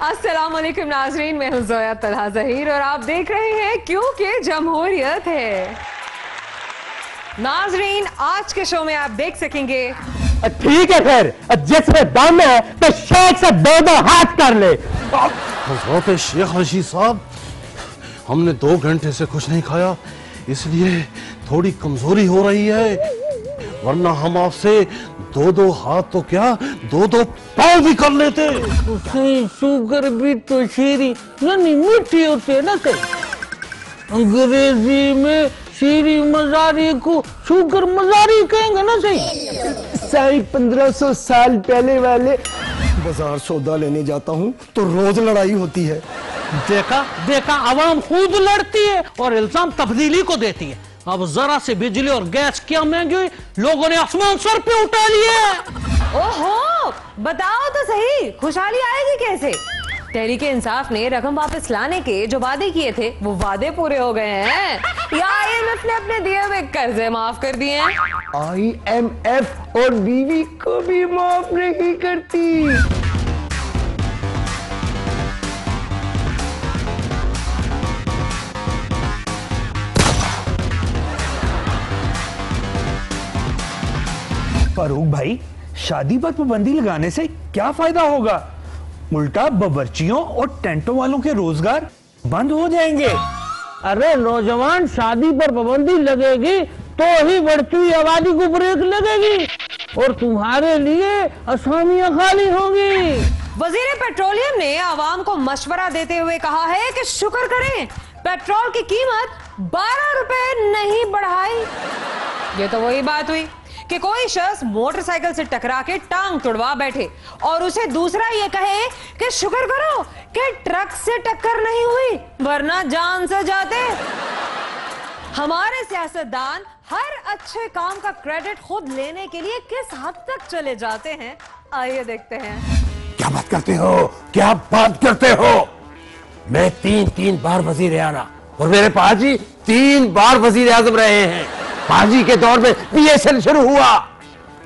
अस्सलाम वालेकुम नाजरीन, मैं हूं ज़ोया तलहा ज़हीर और आप देख रहे हैं क्योंकि जमहूरियत है। नाजरीन, आज के शो में आप देख सकेंगे। ठीक है, फिर जिसमें दम है तो शेख से दो हाथ कर ले। हज़रत शेख रशीद साहब, हमने 2 घंटे से कुछ नहीं खाया, इसलिए थोड़ी कमजोरी हो रही है, वरना हम आपसे 2 हाथ तो क्या 2 पाँव भी कर लेते। शुगर भी तो शीरी यानी मीठी होती है ना। कहीं अंग्रेजी में शीरी मजारी को शुगर मजारी कहेंगे ना। सही 1500 साल पहले वाले बाजार सौदा लेने जाता हूँ तो रोज लड़ाई होती है। देखा अवाम खुद लड़ती है और इल्जाम तब्दीली को देती है। अब जरा से बिजली और गैस क्या महंगी हुई, लोगों ने आसमान सर पे उठा लिया। ओहो, बताओ तो सही, खुशहाली आएगी कैसे? तहरीक इंसाफ ने रकम वापस लाने के जो वादे किए थे वो वादे पूरे हो गए हैं या IMF ने अपने दिए हुए कर्जे माफ कर दिए हैं? IMF और बीवी को भी माफ नहीं करती। फारूक भाई, शादी पर पाबंदी लगाने से क्या फायदा होगा? उल्टा बावर्चियों और टेंटों वालों के रोजगार बंद हो जाएंगे। अरे नौजवान, शादी पर पाबंदी लगेगी तो ही बढ़ती हुई आबादी को ब्रेक लगेगी और तुम्हारे लिए असामियां खाली होंगी। वजीर पेट्रोलियम ने आवाम को मशवरा देते हुए कहा है कि शुक्र करें पेट्रोल की कीमत 12 रुपए नहीं बढ़ाई। ये तो वही बात हुई कि कोई शख्स मोटरसाइकिल से टकरा के टांग तुड़वा बैठे और उसे दूसरा ये कहे कि शुक्र करो कि ट्रक से टक्कर नहीं हुई, वरना जान से जाते। हमारे सियासतदान हर अच्छे काम का क्रेडिट खुद लेने के लिए किस हद तक चले जाते हैं, आइए देखते हैं। क्या बात करते हो, क्या बात करते हो? मैं 3 बार वजीर आला और मेरे पाजी 3 बार वजीर आजम रहे हैं। पाजी के दौर में PSL शुरू हुआ।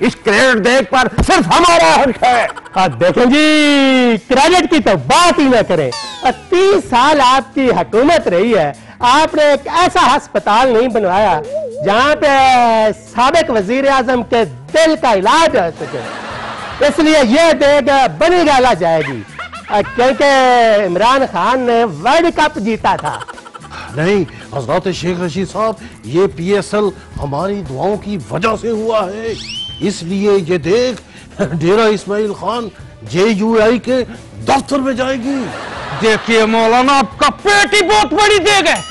इस क्रेडिट देख पर सिर्फ हमारा हक है। देखें जी, क्रेडिट की तो बात ही ना करें। 30 साल आपकी हुकूमत रही है, आपने एक ऐसा अस्पताल नहीं बनवाया जहां पे साबिक वजीर आजम के दिल का इलाज हो सके। इसलिए यह देख बनी गाला जाएगी, क्योंकि इमरान खान ने वर्ल्ड कप जीता था। नहीं हजरत शेख रशीद साहब, ये PSL हमारी दुआओं की वजह से हुआ है। इसलिए ये देख डेरा इस्माइल खान JUI के दफ्तर में जाएगी। देखिए मौलाना, आपका पेट ही बहुत बड़ी देग है।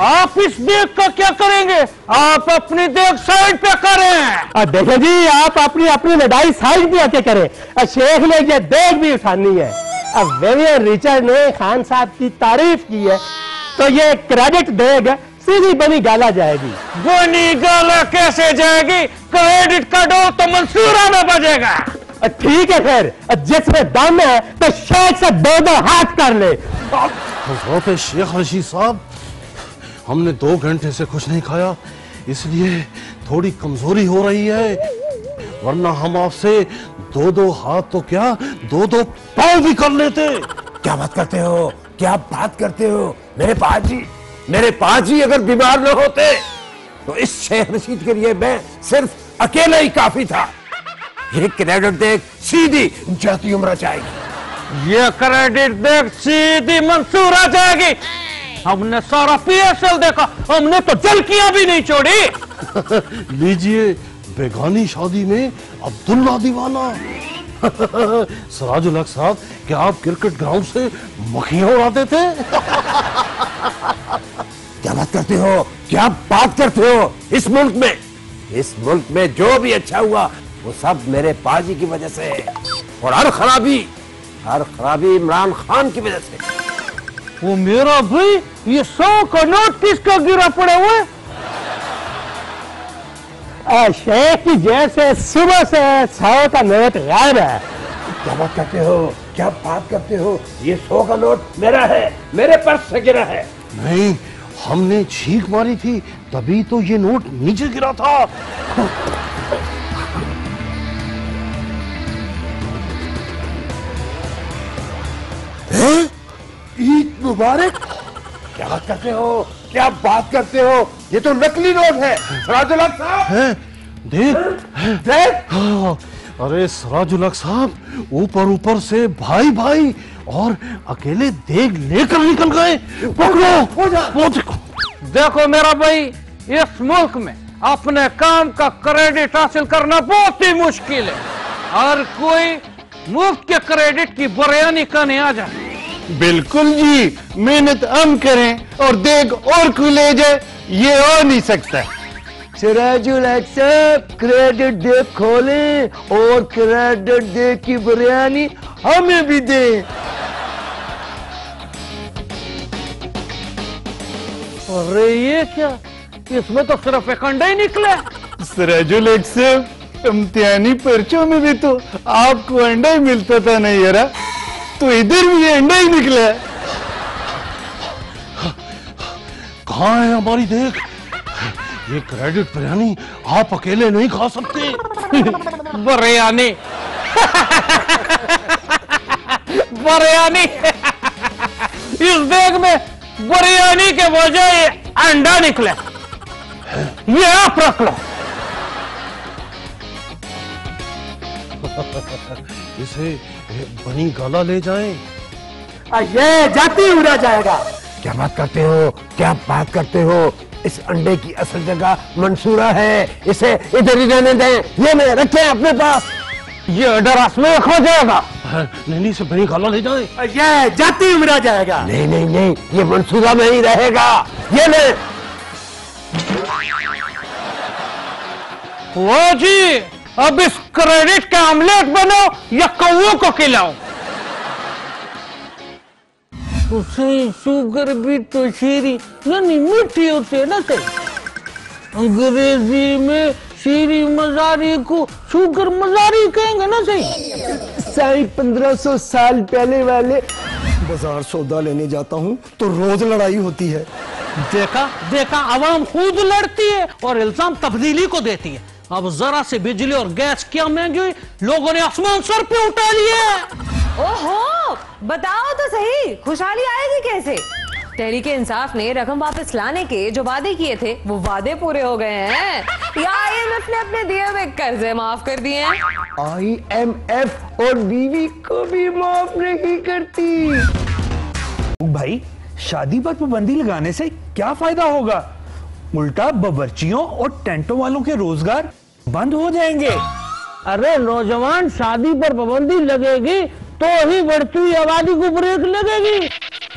आप इस देग का क्या करेंगे? आप अपनी देग साइड पे करें। देखें जी, आप अपनी लड़ाई साइड पे आके करें। शेख ने ये देग भी उठानी है। अब विवियन रिचर्ड ने खान साहब की तारीफ की है तो ये क्रेडिट देगा सीधी बनी गाला जाएगी। बनी गाला कैसे जाएगी? क्रेडिट का डोर तो मंसूरा में बजेगा। ठीक है, फिर जिसमें दम है तो शेख से 2 हाथ कर ले। हजरत शेख रशीद साहब, हमने 2 घंटे से कुछ नहीं खाया, इसलिए थोड़ी कमजोरी हो रही है, वरना हम आपसे 2 हाथ तो क्या 2 पाँव भी कर लेते। क्या बात करते हो, क्या बात करते हो? मेरे पाजी अगर बीमार न होते तो इस शेख रशीद के लिए मैं सिर्फ अकेला ही काफी था। ये क्रेडिट देख सीधी जाती उम्र जाएगी। ये क्रेडिट देख सीधी मंसूर आ जाएगी। हमने सारा PSL देखा, हमने तो जलकियां भी नहीं छोड़ी। लीजिए, बेगानी शादी में अब्दुल्ला दीवाना। सराजुल हक साहब, क्या आप क्रिकेट ग्राउंड से मक्खियां उड़ाते थे? क्या बात करते हो, क्या बात करते हो? इस मुल्क में जो भी अच्छा हुआ वो सब मेरे पाजी की वजह से है, और हर खराबी इमरान खान की वजह से। वो मेरा भाई, ये 100 का नोट किसका गिरा पड़ा हुआ है? शेख की जेब से सुबह से 100 का नोट गायब है। क्या बात करते हो, क्या बात करते हो? ये 100 का नोट मेरा है, मेरे पर्स से गिरा है। नहीं, हमने छींक मारी थी तभी तो ये नोट नीचे गिरा था। हैं? मुबारक, क्या बात करते हो, क्या बात करते हो, ये तो नकली नोट है सिराजुल हक साहब। है देख देख, हाँ, अरे सिराजुल हक साहब ऊपर ऊपर से भाई भाई और अकेले देख लेकर निकल गए। पकड़ो वो देखो। देखो मेरा भाई, इस मुल्क में अपने काम का क्रेडिट हासिल करना बहुत ही मुश्किल है। हर कोई मुफ्त के क्रेडिट की बरयानी करने आ जाए। बिल्कुल जी, मेहनत हम करें और देख और कोई ले जाए, ये हो नहीं सकता। सिराजुल हक साहब क्रेडिट दे खोले और क्रेडिट दे की बिरयानी हमें भी दे। अरे ये क्या, इसमें तो सिर्फ एक अंडा ही निकला। सिराजुल हक साहब, इम्तिहानी पर्चों में भी तो आपको अंडा ही मिलता था ना यारा, तो इधर भी ये अंडा ही निकला है। कहाँ है हमारी देख? ये क्रेडिट बिरयानी आप अकेले नहीं खा सकते। बिरयानी बिरयानी इस देग में बिरयानी के बजाय अंडा निकले, ये आप रख लो। इसे बनी गाला ले जाएं। ये जाती उड़ा जाएगा। क्या बात करते हो, क्या बात करते हो, इस अंडे की असल जगह मंसूरा है, इसे इधर ही रहने दें, ये मैं रखें अपने पास। ये अंडा रस में खो जाएगा। नहीं, इसे बनी गाला ले जाएं। ये जाती उड़ा जाएगा। नहीं नहीं नहीं, ये मंसूरा में ही रहेगा, ये ले। वो जी, अब इस क्रेडिट का ऑमलेट बनाओ या कौओं को खिलाओ। उसे शुगर भी तो शीरी यानी मीठी होती है ना सही। अंग्रेजी में शीरी मजारी को शुगर मजारी कहेंगे ना सही। साई 1500 साल पहले वाले बाजार सौदा लेने जाता हूँ तो रोज लड़ाई होती है। देखा देखा, आवाम खुद लड़ती है और इल्जाम तब्दीली को देती है। अब जरा से बिजली और गैस क्या महंगी हुई, लोगों ने आसमान सर पे उठा लिया। ओहो, बताओ तो सही, खुशहाली आएगी कैसे? तहरीक इंसाफ ने रकम वापस लाने के जो वादे किए थे वो वादे पूरे हो गए हैं या IMF ने अपने दिए हुए कर्जे माफ कर दिए हैं? IMF और बीवी को भी माफ नहीं करती। भाई, शादी पर पाबंदी लगाने से क्या फायदा होगा? उल्टा बावर्चियों और टेंटों वालों के रोजगार बंद हो जाएंगे। अरे नौजवान, शादी पर पाबंदी लगेगी तो ही बढ़ती हुई आबादी को ब्रेक लगेगी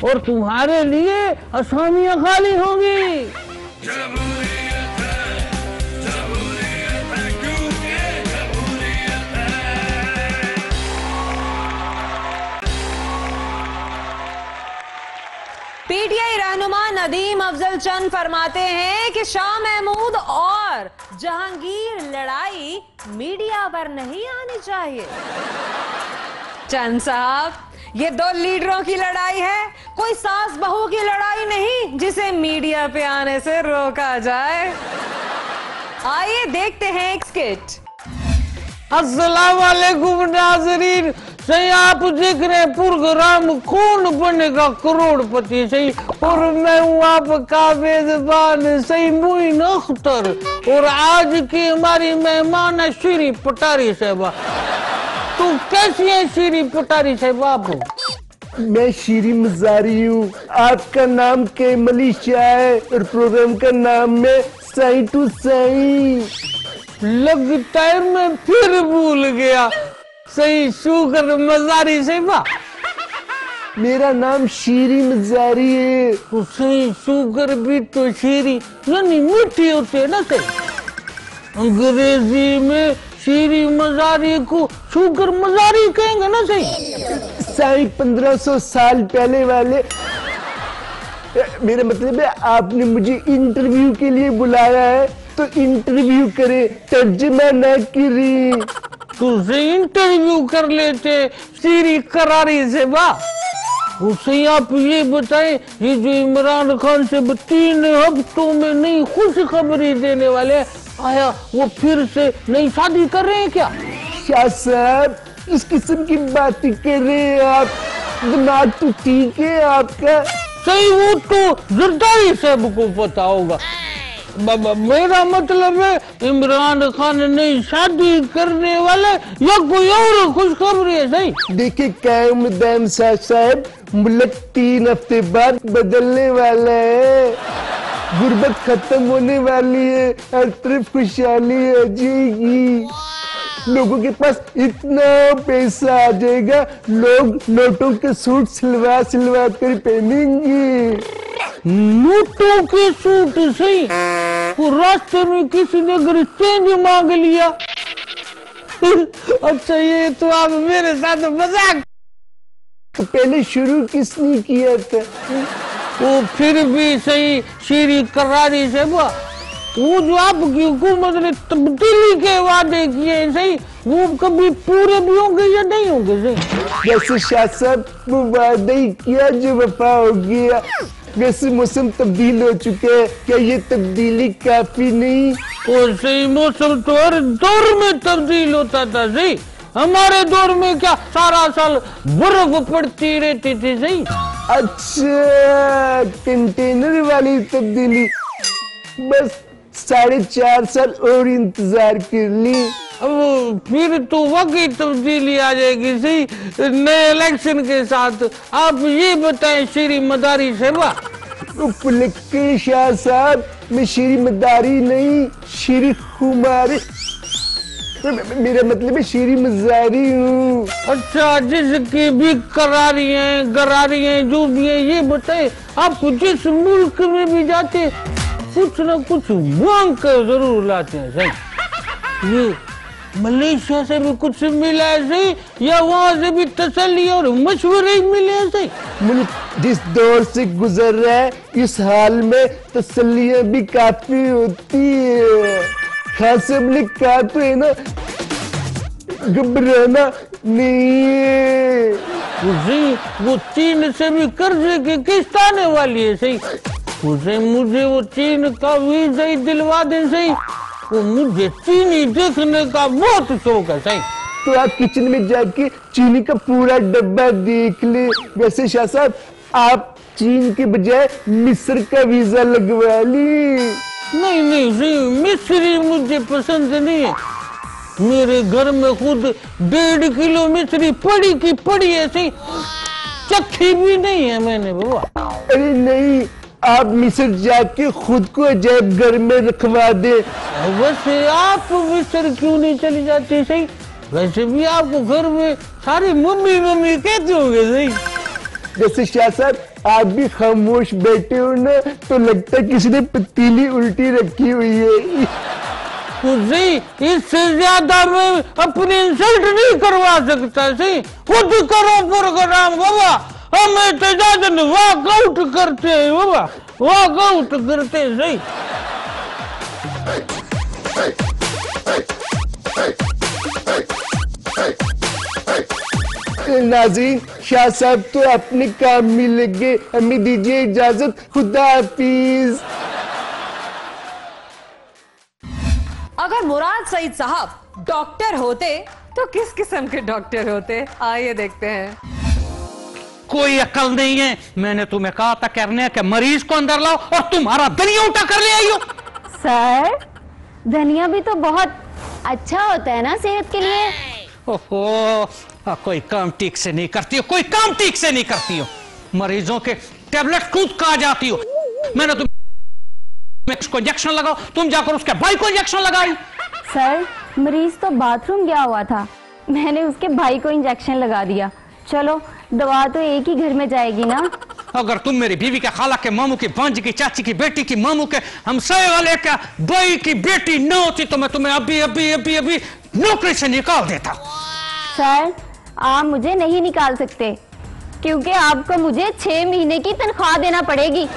और तुम्हारे लिए असामियां खाली होंगी। PTI रहनुमा नदीम अफजल चंद फरमाते हैं कि शाह महमूद और जहांगीर लड़ाई मीडिया पर नहीं आनी चाहिए। चंद साहब, ये दो लीडरों की लड़ाई है, कोई सास बहू की लड़ाई नहीं जिसे मीडिया पे आने से रोका जाए। आइए देखते हैं एक स्किट। अस्सलाम वालेकुम नाज़रीन, सही आप देख रहे हैं प्रोग्राम कौन बनेगा करोड़पति सही, और मैं हूँ आपका मेजबान सही मोइन अख्तर, और आज की हमारी मेहमान है श्री पटारी साहबा। तो कैसी है श्री पटारी साहबा आप? मैं शीरी मजारी हूँ, आपका नाम के मलिशिया है और प्रोग्राम का नाम है साई टू साई। लगता है मैं फिर भूल गया, सही शुगर मजारी साहबा। मेरा नाम शीरी मजारी है। सही शुगर भी तो शीरी यानी मीठी होती है ना सही। अंग्रेजी में शीरी मजारी को शुगर मजारी कहेंगे ना सही। साई 1500 साल पहले वाले, मेरा मतलब है आपने मुझे इंटरव्यू के लिए बुलाया है तो इंटरव्यू करे, तर्जुमा ना करे। तुझे इंटरव्यू कर लेते शीरी करारी से बा। उसे आप ये बताएं, ये जो इमरान खान से 3 हफ्तों में नई खुशखबरी देने वाले आया, वो फिर से नई शादी कर रहे हैं क्या? शाह साहब, इस किस्म की बातें कर रहे हैं आप, दिमाग तो ठीक है आपका? सही, वो तो जरदारी साहब को पता होगा। बाबा मेरा मतलब है इमरान खान नहीं शादी करने वाले या कोई और खुशखबरी है? सही देखिए कायमदान साहब, मुल्क 3 हफ्ते बाद बदलने वाला है, गुर्बत खत्म होने वाली है, हर तरफ खुशहाली आ जाएगी, लोगों के पास इतना पैसा आ जाएगा, लोग नोटों के सूट सिलवा सिलवा कर पहनेंगे। नोटों के सूट? सही, वो रास्ते में किसी ने अगर चेंज मांग लिया अच्छा ये तो आप मेरे साथ मजाक। तो पहले शुरू किसने किया था? वो फिर भी सही शीरी करारी से वो जो आपकी हुकूमत ने तब्दीली के वादे किए सही, वो कभी पूरे भी होंगे या नहीं होंगे? सही जैसे शाह साहब वो वादा ही किया जो वफा हो गया। वैसे मौसम तब्दील हो चुके हैं, क्या ये तब्दीली काफी नहीं? और सही मौसम तो हर दौर में तब्दील होता था। सही हमारे दौर में क्या सारा साल बर्फ पड़ती रहती थी? सही अच्छा कंटेनर वाली तब्दीली, बस 4.5 साल और इंतजार कर ली। अब फिर तो वाकई तब्दीली आ जाएगी। सही नए इलेक्शन के साथ। आप ये बताएं श्री मदारी सेवा। शाह साहब, मैं श्री मदारी नहीं, श्री खुमारी, मेरा मतलब है श्री मजारी हूँ। अच्छा जिसकी भी करारी हैं गरारी हैं जो भी है, ये बताए आप जिस मुल्क में भी जाते कुछ न कुछ मांग कर जरूर लाते हैं। सही ये मलेशिया से भी कुछ मिला है? सही या वहाँ से भी तसल्ली और मशवरे ही मिले हैं? सही मुल्क जिस दौर से गुजर रहा है, इस हाल में तसल्लियां भी काफी होती है। खान साहब ने कहा तो है ना, घबराना नहीं है। वो चीन से भी कर्जे की किस्त आने वाली है। सही उसे मुझे वो चीन का वीजा ही दिलवा दे। सही वो मुझे चीनी देखने का बहुत शौक है। सही तो आप किचन में जाके चीनी का पूरा डब्बा देख ले। वैसे शाह साहब, आप चीन के बजाय मिस्र का वीजा लगवा ली। नहीं नहीं सही मिस्री मुझे पसंद नहीं है। मेरे घर में खुद 1.5 किलो मिस्री पड़ी की पड़ी है। सही चखी भी नहीं है मैंने बाबा। अरे नहीं, आप मिस्र जाके खुद को अजायब घर में रखवा दे। वैसे आप मिस्र क्यों नहीं चली जाती? सही वैसे भी आपको घर में सारी मम्मी मम्मी कहते होंगे। सही जैसे शाह साहब, आप भी खामोश बैठे हो ना, तो लगता है किसी ने पतीली उल्टी रखी हुई है। सही इससे ज्यादा मैं अपनी इंसल्ट नहीं करवा सकता। सही खुद करो प्रोग्राम बाबा, हमें तो इजाजत वॉकआउट करते हैं बाबा, वॉकआउट करते हैं। सही नाज़रीन, शाह साहब तो अपने काम में लगे, हमें दीजिए इजाजत, खुदा हाफिज। अगर मुराद सईद साहब डॉक्टर होते तो किस किस्म के डॉक्टर होते? आइए देखते हैं। कोई अकल नहीं है। मैंने तुम्हें कहा था करने के मरीज को अंदर लाओ और तुम्हारा धनिया उठा कर ले आई हो। सर धनिया भी तो बहुत अच्छा होता है ना सेहत के लिए। ओहो कोई काम ठीक से नहीं करती हो, कोई काम ठीक से नहीं करती हो। मरीजों के टेबलेट खुद खा जाती हो। मैंने उसको इंजेक्शन लगाओ, तुम जाकर उसके भाई को इंजेक्शन लगाई। सर मरीज तो बाथरूम गया हुआ था, मैंने उसके भाई को इंजेक्शन लगा दिया। चलो दवा तो एक ही घर में जाएगी ना। अगर तुम मेरी बीवी के खाला के मामू की भांजी की चाची की बेटी की मामू के हमसाये वाले का भाई की बेटी न होती तो मैं तुम्हें अभी अभी अभी अभी नौकरी से निकाल देता। सर आप मुझे नहीं निकाल सकते क्योंकि आपको मुझे 6 महीने की तनख्वाह देना पड़ेगी।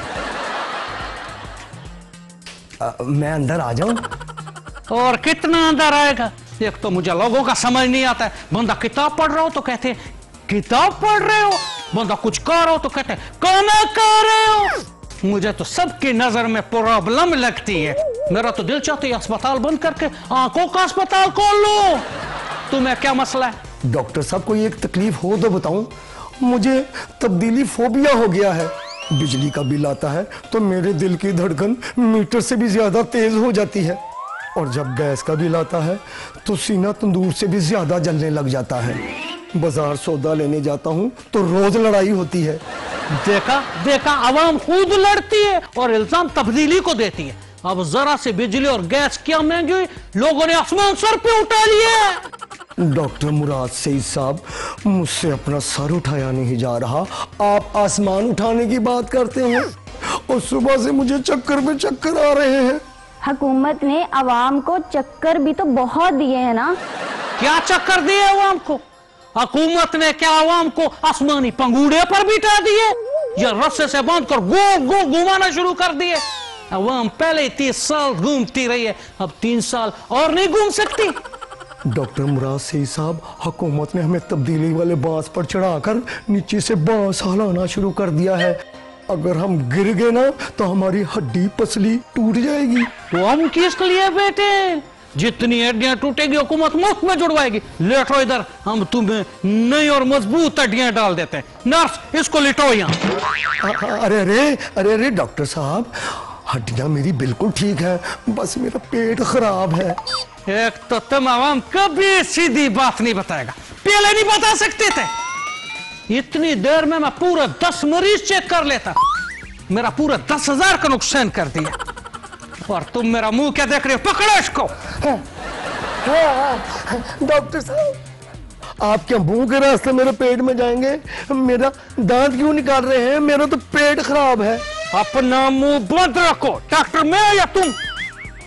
मैं अंदर आ जाऊं? और कितना अंदर आएगा? एक तो मुझे लोगों का समझ नहीं आता है। बंदा किताब पढ़ रहा हो तो कहते हैं किताब पढ़ रहे हो, बंदा कुछ कर रहा हो तो कहते हैं खाना कर रहे हो। मुझे तो सबकी नजर में प्रॉब्लम लगती है। मेरा तो दिल चाहता है अस्पताल बंद करके आंखों का अस्पताल खोल लो। तुम्हें क्या मसला है? डॉक्टर साहब कोई एक तकलीफ हो तो बताऊं, मुझे तब्दीली फोबिया हो गया है। बिजली का बिल आता है तो मेरे दिल की धड़कन मीटर से भी ज्यादा तेज हो जाती है, और जब गैस का बिल आता है तो सीना तंदूर से भी ज्यादा जलने लग जाता है। बाजार सौदा लेने जाता हूँ तो रोज लड़ाई होती है। देखा देखा, आवाम खुद लड़ती है और इल्जाम तब्दीली को देती है। अब जरा से बिजली और गैस क्या महंगी हुई, लोगों ने आसमान सर पे उठा लिया। डॉक्टर मुराद सईद साहब, मुझसे अपना सर उठाया नहीं जा रहा, आप आसमान उठाने की बात करते हैं और सुबह से मुझे चक्कर पे चक्कर आ रहे हैं। हुकूमत ने अवाम को चक्कर भी तो बहुत दिए हैं ना। क्या चक्कर दिए अवाम को? हुकूमत ने क्या अवाम को आसमानी पंगूड़े पर बिठा दिए या रस्से से बांधकर गोल गोल घुमाना शुरू कर दिए? अवाम पहले 30 साल घूमती रही है, अब 3 साल और नहीं घूम सकती। डॉक्टर मुराद सईद साहब, हुकूमत ने हमें तब्दीली वाले बांस पर चढ़ाकर नीचे से बांस हिलाना शुरू कर दिया है। अगर हम गिर गए ना तो हमारी हड्डी पसली टूट जाएगी। तो हम किस लिए बेटे? जितनी हड्डियां टूटेगी हुकूमत मुफ्त में जुड़वाएगी। लेटो इधर, हम तुम्हें नई और मजबूत हड्डियां डाल देते हैं। नर्स, इसको लिटो यहाँ। अरे अरे अरे अरे डॉक्टर साहब, हड्डियां मेरी बिल्कुल ठीक है, बस मेरा पेट खराब है। एक तो तुम आवाम कभी सीधी बात नहीं बताएगा, पहले नहीं बता सकते थे। इतनी देर में मैं पूरा 10 मरीज चेक कर लेता, मेरा पूरा 10,000 का नुकसान कर दिया। और तुम मेरा मुंह क्या देख रहे हो? पकड़ो इसको। डॉक्टर साहब, आपके मुंह के रास्ते मेरे पेट में जाएंगे, मेरा दांत क्यों निकाल रहे हैं? मेरा तो पेट खराब है। अपना मुंह बंद रखो। डॉक्टर मैं या तुम?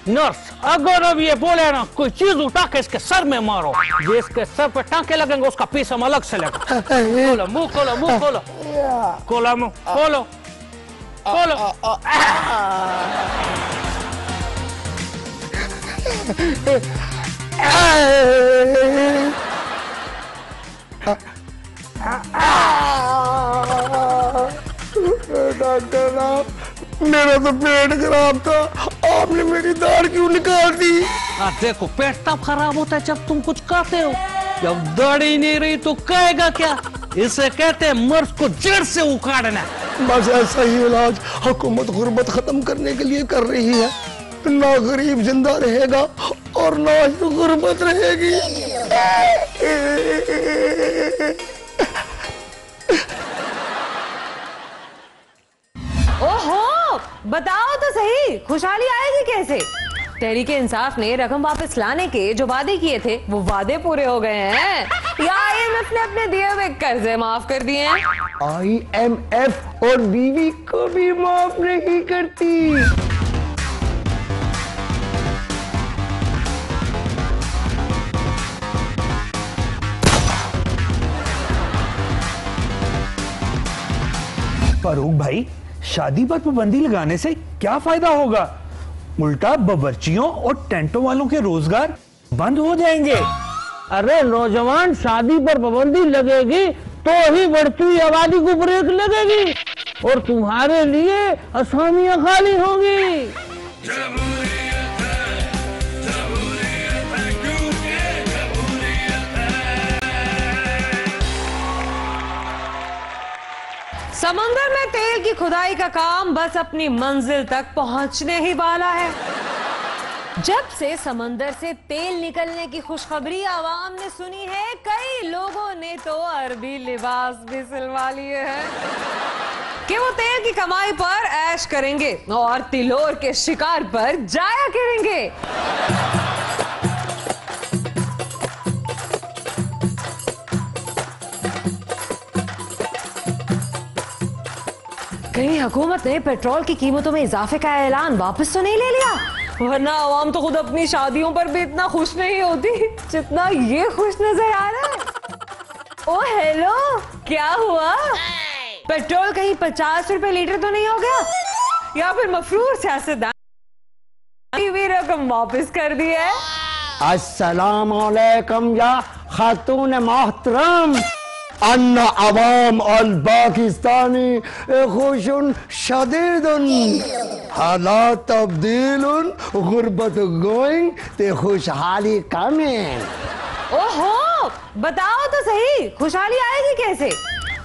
नर्स, अगर अब ये बोले ना कोई चीज उठा के इसके सर में मारो, जिसके सर पे टांके लगेंगे उसका पीस हम अलग से लेगा। खोलो मुंह, खोलो मुंह, खोलो खोलो मुंह, खोलो खोलो। डॉक्टर साहब, मेरा तो पेट खराब था, आपने मेरी दाढ़ क्यों निकाल दी? देखो, पेट तब खराब होता है जब तुम कुछ खाते हो, जब दाढ़ी नहीं रही तो खाएगा क्या? इसे कहते हैं मर्ज को जड़ से उखाड़ना। बस ऐसा ही इलाज हुकूमत गुर्बत खत्म करने के लिए कर रही है। ना गरीब जिंदा रहेगा और ना ही गुर्बत रहेगी। ओहो, बताओ तो सही, खुशहाली आएगी कैसे? तहरीक इंसाफ ने रकम वापस लाने के जो वादे किए थे वो वादे पूरे हो गए हैं या IMF ने अपने दिए हुए कर्जे माफ कर दिए हैं? IMF और बीवी को भी माफ नहीं करती। फारूक भाई, शादी पर पाबंदी लगाने से क्या फायदा होगा? उल्टा बावर्चियों और टेंटों वालों के रोजगार बंद हो जाएंगे। अरे नौजवान, शादी पर पाबंदी लगेगी तो ही बढ़ती हुई आबादी को ब्रेक लगेगी और तुम्हारे लिए असामियां खाली होंगी। समंदर में तेल की खुदाई का काम बस अपनी मंजिल तक पहुंचने ही वाला है। जब से समंदर से तेल निकलने की खुशखबरी आवाम ने सुनी है, कई लोगों ने तो अरबी लिबास भी सिलवा लिए हैं कि वो तेल की कमाई पर ऐश करेंगे और तिलोर के शिकार पर जाया करेंगे। कहीं हुकूमत ने पेट्रोल की कीमतों में इजाफे का ऐलान वापस तो नहीं ले लिया? वरना आवाम तो खुद अपनी शादियों पर भी इतना खुश नहीं होती जितना ये खुश नजर आ रहा है। ओ हेलो, क्या हुआ? पेट्रोल कहीं 50 रुपए लीटर तो नहीं हो गया? या फिर मफरूर सियासतदान भी रकम वापस कर दी है? अस्सलाम वालेकुम या खातून मोहतरम, अन्ना अवाम अल पाकिस्तानी खुशन शदीदुन, हालात तब्दीलुन, गुर्बत गोइंग ते खुशहाली कमिंग। ओहो, बताओ तो सही, खुशहाली आएगी कैसे?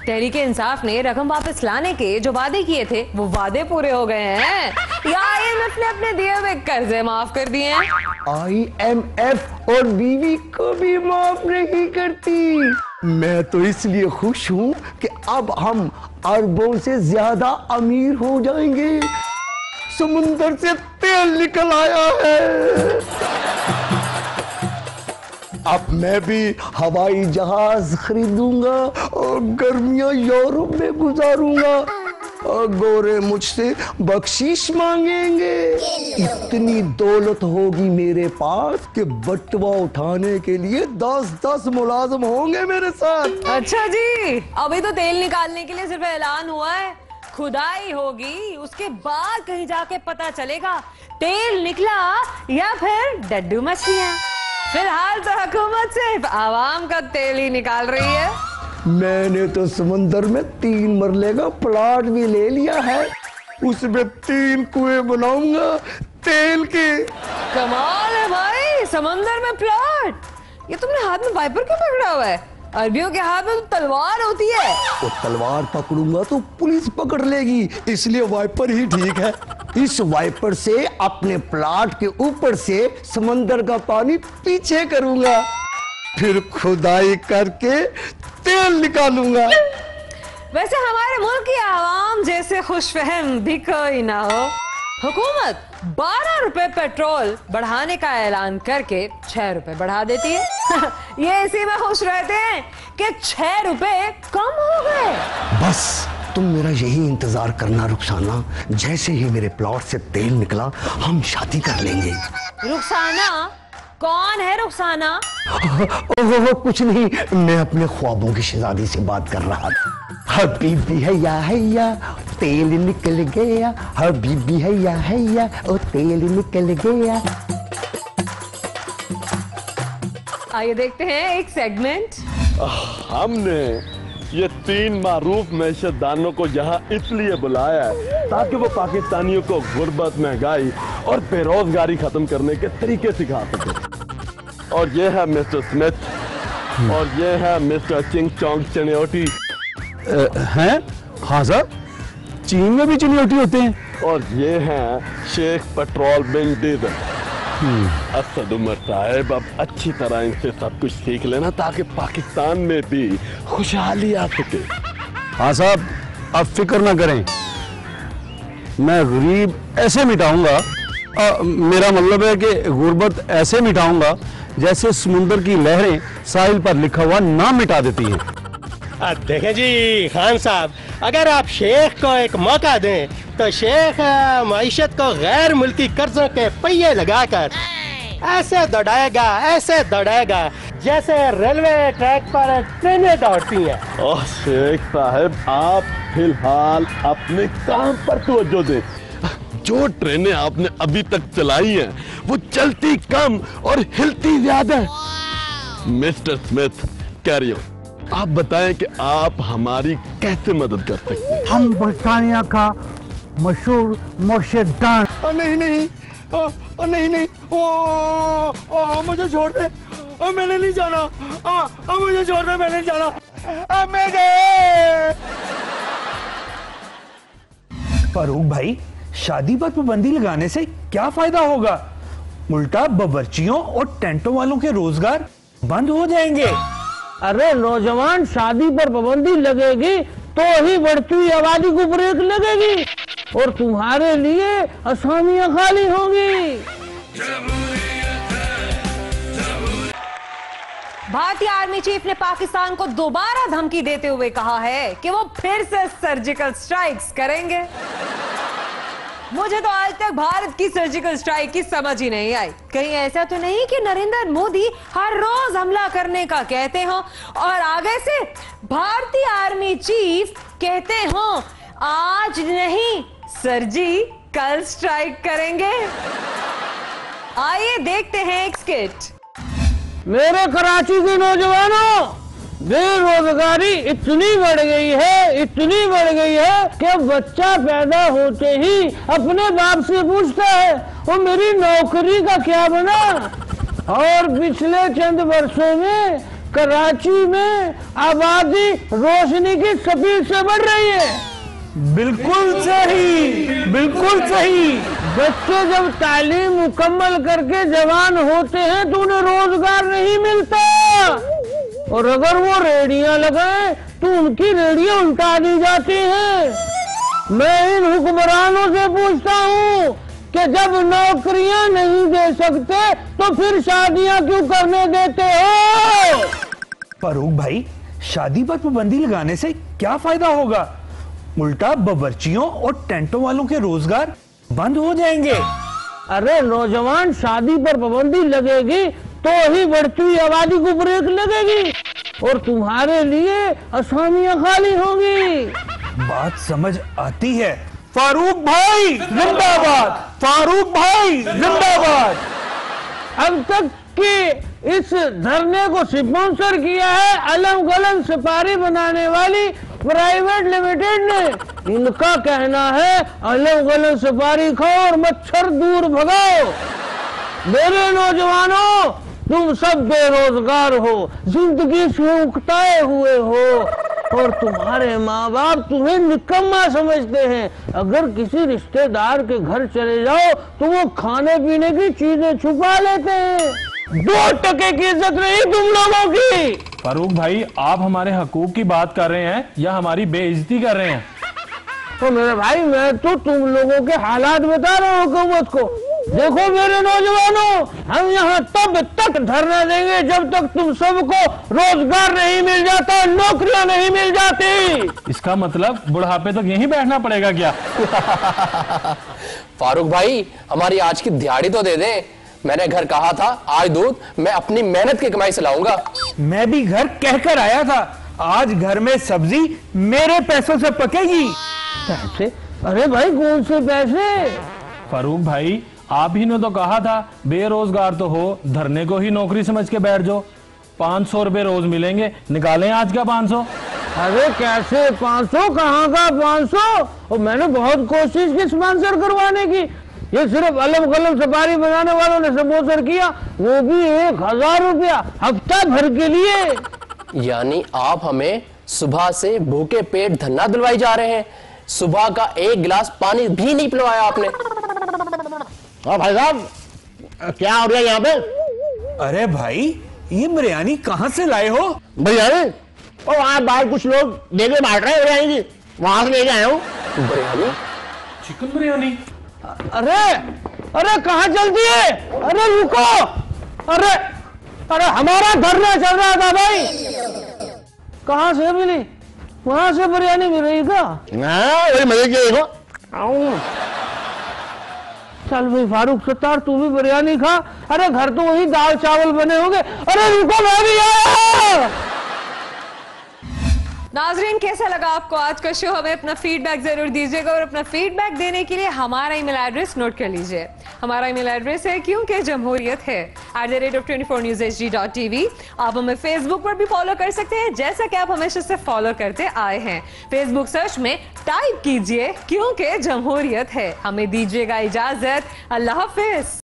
तहरीके इंसाफ ने रकम वापस लाने के जो वादे किए थे वो वादे पूरे हो गए हैं या IMF ने अपने दिए हुए कर्जे माफ कर दिए हैं? IMF और बीवी को भी माफ नहीं करती। मैं तो इसलिए खुश हूं कि अब हम अरबों से ज्यादा अमीर हो जाएंगे। समुंदर से तेल निकल आया है। अब मैं भी हवाई जहाज खरीदूंगा और गर्मियां यूरोप में गुजारूंगा और गोरे मुझसे बख्शीश मांगेंगे। इतनी दौलत होगी मेरे पास कि बटवा उठाने के लिए 10-10 मुलाजिम होंगे मेरे साथ। अच्छा जी, अभी तो तेल निकालने के लिए सिर्फ ऐलान हुआ है, खुदाई होगी, उसके बाद कहीं जाके पता चलेगा तेल निकला या फिर डड्डू मछलियां। फिलहाल तो हुकूमत सिर्फ आवाम का तेल ही निकाल रही है। मैंने तो समंदर में 3 मरले का प्लॉट भी ले लिया है, उसमें 3 कुएं बनाऊंगा तेल के। कमाल है भाई, समंदर में प्लॉट। ये तुमने हाथ में वाइपर क्यों पकड़ा हुआ है? अरबियों के हाथ में तो तलवार होती है। वो तलवार पकड़ूंगा तो पुलिस पकड़ लेगी, इसलिए वाइपर ही ठीक है। इस वाइपर से अपने प्लॉट के ऊपर से समंदर का पानी पीछे करूंगा, फिर खुदाई करके तेल निकालूंगा। वैसे हमारे मुल्क की आवाम जैसे खुशफहम भी कोई ना हो। हुकूमत 12 रुपए पेट्रोल बढ़ाने का ऐलान करके 6 रुपए बढ़ा देती है। ये इसी में खुश रहते हैं कि 6 रुपए कम हो गए। बस तुम मेरा यही इंतजार करना रुखसाना, जैसे ही मेरे प्लॉट से तेल निकला हम शादी कर लेंगे। रुखसाना? कौन है रुखसाना? ओहो कुछ नहीं, मैं अपने ख्वाबों की शहजादी से बात कर रहा था। हबीबी हैया तेल निकल गया, हबीबी हैया ओ तेल निकल गया। आइए देखते हैं एक सेगमेंट। हमने ये 3 मारूफ मैशदानों को यहाँ इसलिए बुलाया है ताकि वो पाकिस्तानियों को गुर्बत, महंगाई और बेरोजगारी खत्म करने के तरीके सिखा सके। और ये है मिस्टर स्मिथ और ये है मिस्टर चिंग चोंग चनियोटी। हैं? हाँ सर, चीन में भी चनियोटी होते हैं। और ये हैं शेख पेट्रोल बिन डीजल। असद उमर साहब, अब अच्छी तरह इनसे सब कुछ सीख लेना ताकि पाकिस्तान में भी खुशहाली आ सके। हाँ साहब, आप फिक्र ना करें, मैं गरीब ऐसे मिटाऊंगा, मेरा मतलब है कि गुर्बत ऐसे मिटाऊंगा जैसे समुंदर की लहरें साहिल पर लिखा हुआ नाम मिटा देती हैं। देखें जी खान साहब, अगर आप शेख को एक मौका दें तो शेख मईशत को गैर मुल्की कर्जों के पहिए लगाकर ऐसे दौड़ाएगा जैसे रेलवे ट्रैक पर ट्रेनें दौड़ती हैं। ओह शेख साहब, आप फिलहाल अपने काम पर तवज्जो दें। जो ट्रेनें आपने अभी तक चलाई हैं वो चलती कम और हिलती ज्यादा। Mister Smith, carry on. आप बताएं कि आप हमारी कैसे मदद कर सकते हैं? हम बरतानिया का मशहूर मुर्शिदान। नहीं, मुझे छोड़ दे, मैंने नहीं जाना, मुझे छोड़ दे, मैंने नहीं जाना, फारूक भाई, शादी पर पाबंदी लगाने से क्या फायदा होगा? उल्टा बावर्चियों और टेंटों वालों के रोजगार बंद हो जाएंगे। अरे नौजवान, शादी पर पाबंदी लगेगी तो ही बढ़ती हुई आबादी को ब्रेक लगेगी और तुम्हारे लिए असामियां खाली होंगी। भारतीय आर्मी चीफ ने पाकिस्तान को दोबारा धमकी देते हुए कहा है कि वो फिर से सर्जिकल स्ट्राइक्स करेंगे। मुझे तो आज तक भारत की सर्जिकल स्ट्राइक की समझ ही नहीं आई। कहीं ऐसा तो नहीं कि नरेंद्र मोदी हर रोज हमला करने का कहते हो और आगे से भारतीय आर्मी चीफ कहते हो आज नहीं सर्जिकल स्ट्राइक करेंगे। आइए देखते हैं एक स्किट। मेरे कराची के नौजवानों, बेरोजगारी इतनी बढ़ गई है कि बच्चा पैदा होते ही अपने बाप से पूछता है वो मेरी नौकरी का क्या बना। और पिछले चंद वर्षों में कराची में आबादी रोशनी की स्पीड से बढ़ रही है। बिल्कुल सही, बिल्कुल सही। बच्चे जब तालीम मुकम्मल करके जवान होते हैं तो उन्हें रोजगार नहीं मिलता, और अगर वो रेडियां लगाए तो उनकी रेडियां उल्टा दी जाती हैं। मैं इन हुक्मरानों से पूछता हूँ कि जब नौकरियां नहीं दे सकते तो फिर शादियां क्यों करने देते हो? फारूक भाई, शादी पर पाबंदी लगाने से क्या फायदा होगा? उल्टा बावर्चियों और टेंटों वालों के रोजगार बंद हो जाएंगे। अरे नौजवान, शादी पर पाबंदी लगेगी तो ही बढ़ती हुई आबादी को ब्रेक लगेगी और तुम्हारे लिए असामियां खाली होंगी। बात समझ आती है। फारूक भाई जिंदाबाद, फारूक भाई जिंदाबाद। अब तक के इस धरने को स्पॉन्सर किया है अलम गलम सुपारी बनाने वाली प्राइवेट लिमिटेड ने। इनका कहना है अलम गलम सुपारी खाओ और मच्छर दूर भगाओ। मेरे नौजवानों, तुम सब बेरोजगार हो, जिंदगी से उकताए हुए हो और तुम्हारे माँ बाप तुम्हें निकम्मा समझते हैं। अगर किसी रिश्तेदार के घर चले जाओ तो वो खाने पीने की चीजें छुपा लेते हैं। 2 टके की इज्जत नहीं तुम लोगों की। फारूक भाई, आप हमारे हकूक की बात कर रहे हैं या हमारी बेइज्जती कर रहे हैं? तो मेरे भाई, मैं तो तुम लोगों के हालात बता रहा हूँ हुकूमत को। देखो मेरे नौजवानों, हम यहाँ तब तक धरना देंगे जब तक तुम सबको रोजगार नहीं मिल जाता, नौकरियां नहीं मिल जाती। इसका मतलब बुढ़ापे तक यहीं बैठना पड़ेगा क्या? फारूक भाई, हमारी आज की दिहाड़ी तो दे दे। मैंने घर कहा था आज दूध मैं अपनी मेहनत की कमाई से लाऊंगा। मैं भी घर कहकर आया था, आज घर में सब्जी मेरे पैसों से पकेगी। पैसे? अरे भाई, कौन से पैसे? फारूक भाई, आप ही ने तो कहा था बेरोजगार तो हो, धरने को ही नौकरी समझ के बैठ जाओ। 500 रुपए रोज मिलेंगे, निकालें आज का 500। अरे कैसे 500? कहाँ का 500? और मैंने बहुत कोशिश की स्पॉन्सर करवाने की, ये सिर्फ अलम गलम सुपारी बनाने वालों ने स्पॉन्सर किया, वो भी 1000 रुपया हफ्ता भर के लिए। यानी आप हमें सुबह से भूखे पेट धरना दिलवाई जा रहे हैं? सुबह का 1 गिलास पानी भी नहीं पिलवाया आपने। हाँ भाई साहब, क्या हो रहा है यहाँ पे? अरे भाई, ये बिरयानी कहाँ से लाए हो? बिरयानी? और वहाँ बाहर कुछ लोग देके बांट रहे हैं बिरयानी की, वहां से लेके आया हूँ। बिरयानी? चिकन बिरयानी? अरे कहाँ चलती है? अरे रुको, अरे हमारा धरना चल रहा था भाई। कहाँ से मिली? वहां से बिरयानी मिल रही था। वही मजे किए देखो। चल भाई फारूक सत्तार, तू भी बिरयानी खा। अरे घर तो वही दाल चावल बने होंगे। अरे रुको, मैं भी आया। नाजरीन, कैसा लगा आपको आज का शो? हमें अपना फीडबैक जरूर दीजिएगा और अपना फीडबैक देने के लिए हमारा ईमेल एड्रेस नोट कर लीजिए। हमारा ईमेल एड्रेस है क्योंकि जमहूरियत है @24newsHD.tv। आप हमें फेसबुक पर भी फॉलो कर सकते हैं, जैसा कि आप हमेशा से फॉलो करते आए हैं। फेसबुक सर्च में टाइप कीजिए क्योंकि जमहूरियत है। हमें दीजिएगा इजाजत। अल्लाह हाफिज।